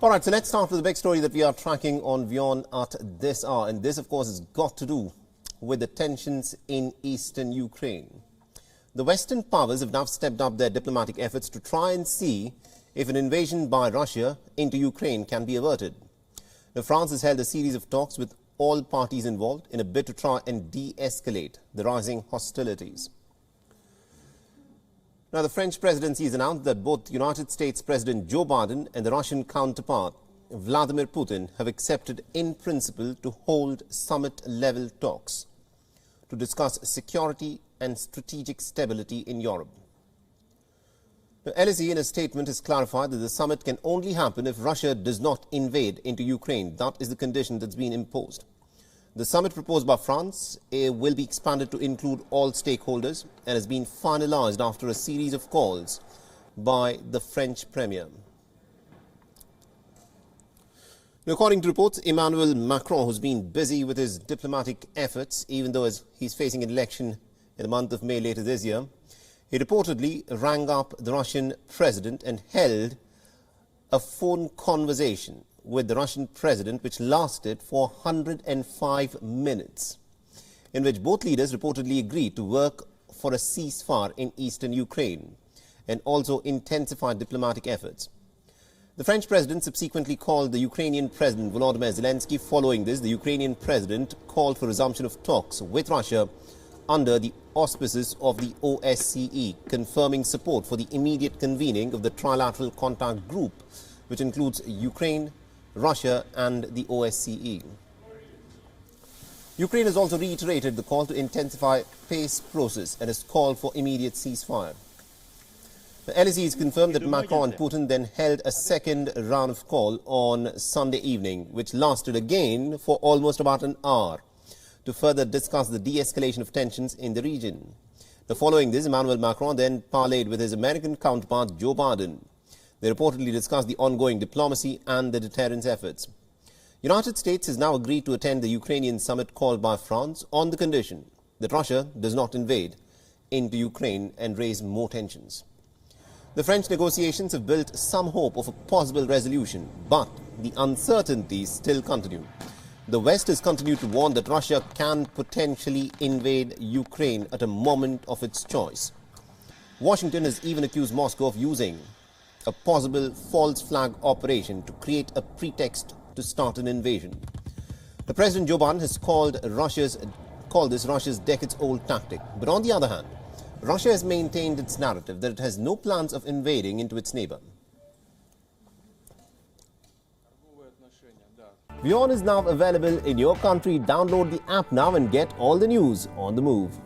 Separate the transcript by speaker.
Speaker 1: All right, so let's start with the big story that we are tracking on WION at this hour. And this, of course, has got to do with the tensions in eastern Ukraine. The Western powers have now stepped up their diplomatic efforts to try and see if an invasion by Russia into Ukraine can be averted. Now, France has held a series of talks with all parties involved in a bid to try and de-escalate the rising hostilities. Now, the French presidency has announced that both the United States President Joe Biden and the Russian counterpart Vladimir Putin have accepted in principle to hold summit-level talks to discuss security and strategic stability in Europe. Now, LSE in a statement has clarified that the summit can only happen if Russia does not invade into Ukraine. That is the condition that's been imposed. The summit proposed by France will be expanded to include all stakeholders and has been finalized after a series of calls by the French Premier. Now, according to reports, Emmanuel Macron, who's been busy with his diplomatic efforts, even though he's facing an election in the month of May later this year, he reportedly rang up the Russian president and held a phone conversation with the Russian president, which lasted for 105 minutes, in which both leaders reportedly agreed to work for a ceasefire in eastern Ukraine and also intensified diplomatic efforts. The French president subsequently called the Ukrainian President Volodymyr Zelensky. Following this, the Ukrainian president called for resumption of talks with Russia under the auspices of the OSCE, confirming support for the immediate convening of the trilateral contact group, which includes Ukraine, Russia and the OSCE. Ukraine has also reiterated the call to intensify peace process and has called for immediate ceasefire. The LSE has confirmed that Macron and Putin then held a second round of call on Sunday evening, which lasted again for almost about an hour, to further discuss the de-escalation of tensions in the region. Now, following this, Emmanuel Macron then parleyed with his American counterpart Joe Biden. They reportedly discussed the ongoing diplomacy and the deterrence efforts. United States has now agreed to attend the Ukrainian summit called by France on the condition that Russia does not invade into Ukraine and raise more tensions. The French negotiations have built some hope of a possible resolution, but the uncertainties still continue. The West has continued to warn that Russia can potentially invade Ukraine at a moment of its choice. Washington has even accused Moscow of using a possible false flag operation to create a pretext to start an invasion. The President Joe Biden has called this Russia's decades-old tactic. But on the other hand, Russia has maintained its narrative that it has no plans of invading into its neighbor. WION is now available in your country. Download the app now and get all the news on the move.